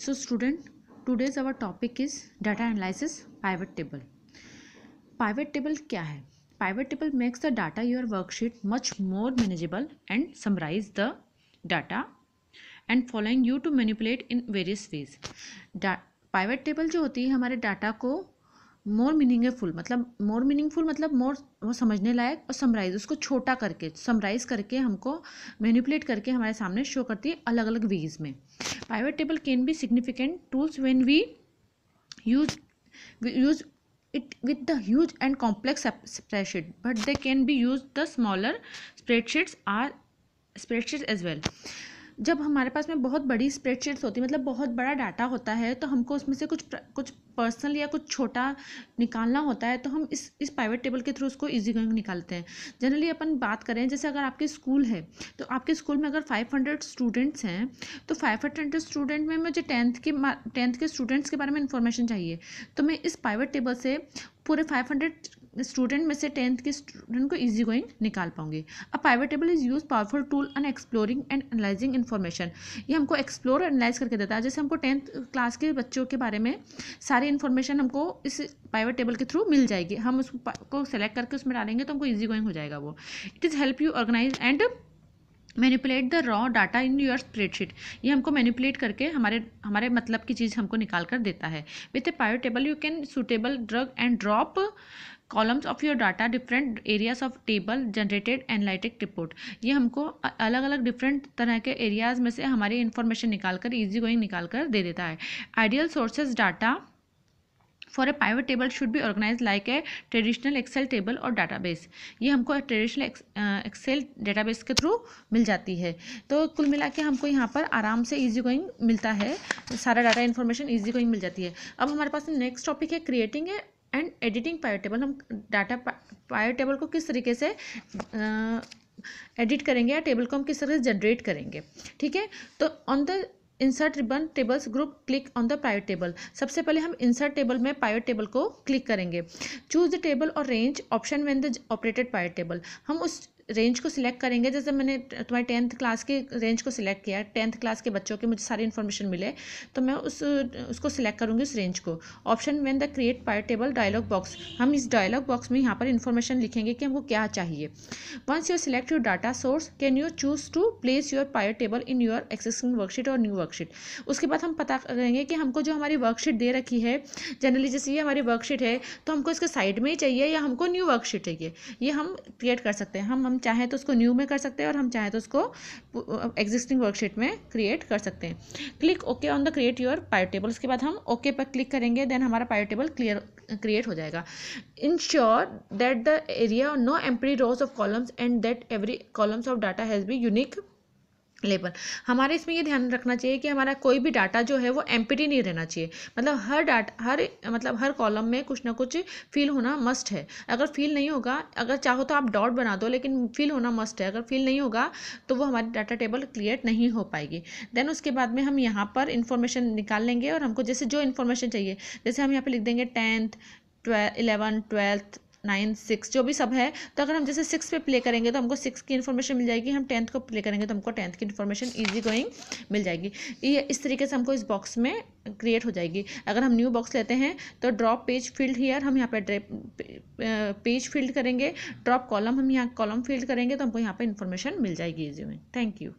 So student, today's our topic is data analysis pivot table. Pivot table क्या है? Pivot table makes the data your worksheet much more manageable and summarize the data and following you to manipulate in various ways. Pivot table जो होती है हमारे data को more meaningful मतलब मोर वो समझने लायक और समराइज उसको छोटा करके समराइज करके हमको मैनिपुलेट करके हमारे सामने शो करती है अलग अलग वेज में. Pivot table can be significant tools when we use it with the huge and complex spreadsheet, but they can be used the smaller spreadsheets as well. जब हमारे पास में बहुत बड़ी स्प्रेडशीट्स होती है मतलब बहुत बड़ा डाटा होता है तो हमको उसमें से कुछ पर्सनल या कुछ छोटा निकालना होता है तो हम इस पाइवट टेबल के थ्रू उसको इजी गोइंग निकालते हैं. जनरली अपन बात करें जैसे अगर आपके स्कूल है तो आपके स्कूल में अगर 500 स्टूडेंट्स हैं तो 500 स्टूडेंट में मुझे टेंथ के स्टूडेंट्स के बारे में इंफॉर्मेशन चाहिए तो मैं इस पाइवट टेबल से पूरे 500 स्टूडेंट में से 10th के स्टूडेंट को इजी गोइंग निकाल पाऊंगी. A pivot table is use powerful tool and exploring and analysing information. ये हमको एक्सप्लोर और एनालाइज करके देता है. जैसे हमको 10th क्लास के बच्चों के बारे में सारी इन्फॉर्मेशन हमको इस पाइवट टेबल के थ्रू मिल जाएगी. हम उसको सेलेक्ट करके उसमें डालेंगे तो हमको इजी गोइंग हो जाएगा वो. It is help you organize and manipulate the raw data in your spreadsheet. ये हमको मैनिपुलेट करके हमारे मतलब की चीज़ हमको निकाल कर देता है. With A pivot table you can suitable drug and drop columns of your data different areas of table generated analytic report. ये हमको अलग अलग डिफरेंट तरह के एरियाज में से हमारी इन्फॉर्मेशन निकाल कर ईजी गोइंग निकाल कर दे देता है. Ideal sources data for a pivot table should be organize like a traditional Excel table और डाटाबेस. ये हमको ट्रेडिशनल एक्सेल डाटाबेस के थ्रू मिल जाती है. तो कुल मिला के हमको यहाँ पर आराम से इजी गोइंग मिलता है. सारा डाटा इन्फॉर्मेशन इजी गोइंग मिल जाती है. अब हमारे पास नेक्स्ट टॉपिक है creating A and editing pivot table. हम डाटा पाइवट टेबल को किस तरीके से एडिट करेंगे या टेबल को हम किस तरह से जनरेट करेंगे. ठीक है, तो on the insert ribbon tables group click on the pivot table. सबसे पहले हम इंसर्ट टेबल में पाइवट टेबल को क्लिक करेंगे. चूज द टेबल और range option when the operated pivot table. हम उस रेंज को सिलेक्ट करेंगे. जैसे मैंने तुम्हारे 10th क्लास के रेंज को सिलेक्ट किया, 10th क्लास के बच्चों के मुझे सारी इन्फॉर्मेशन मिले तो मैं उसको सिलेक्ट करूँगी उस रेंज को. Option when the create pivot table dialog box. हम इस डायलॉग बॉक्स में यहाँ पर इन्फॉर्मेशन लिखेंगे कि हमको क्या चाहिए. Once you select your data source can you choose to place your pivot table in your existing worksheet और न्यू वर्कशीट. उसके बाद हम पता करेंगे कि हमको जो हमारी वर्कशीट दे रखी है, जनरली जैसे ये हमारी वर्कशीट है तो हमको इसके साइड में ही चाहिए या हमको न्यू वर्कशीट चाहिए. ये हम क्रिएट कर सकते हैं. हम चाहें तो उसको न्यू में कर सकते हैं और हम चाहें तो उसको एग्जिस्टिंग वर्कशीट में क्रिएट कर सकते हैं. Click okay on the create your pivot table. उसके बाद हम ओके पर क्लिक करेंगे, देन हमारा पाइवट टेबल क्रिएट हो जाएगा. Ensure that the area no empty rows of columns and that every columns of data has be unique label. हमारे इसमें ये ध्यान रखना चाहिए कि हमारा कोई भी डाटा जो है वो एम्प्टी नहीं रहना चाहिए. मतलब हर कॉलम में कुछ ना कुछ फिल होना मस्ट है. अगर फिल नहीं होगा, अगर चाहो तो आप डॉट बना दो लेकिन फिल होना मस्ट है. अगर फिल नहीं होगा तो वो हमारी डाटा टेबल क्रिएट नहीं हो पाएगी. देन उसके बाद में हम यहाँ पर इन्फॉर्मेशन निकाल लेंगे और हमको जैसे जो इन्फॉर्मेशन चाहिए, जैसे हम यहाँ पर लिख देंगे 10th 11th 12th 9 6 जो भी सब है. तो अगर हम जैसे 6 पे प्ले करेंगे तो हमको 6 की इन्फॉर्मेशन मिल जाएगी. हम 10th को प्ले करेंगे तो हमको 10th की इन्फॉर्मेशन इजी गोइंग मिल जाएगी. ये इस तरीके से हमको इस बॉक्स में क्रिएट हो जाएगी. अगर हम न्यू बॉक्स लेते हैं तो ड्रॉप पेज फील्ड हियर, हम यहाँ पे पेज फील्ड करेंगे. ड्रॉप कॉलम, हम यहाँ कॉलम फील्ड करेंगे तो हमको यहाँ पे इन्फॉर्मेशन मिल जाएगी इजी में. Thank you.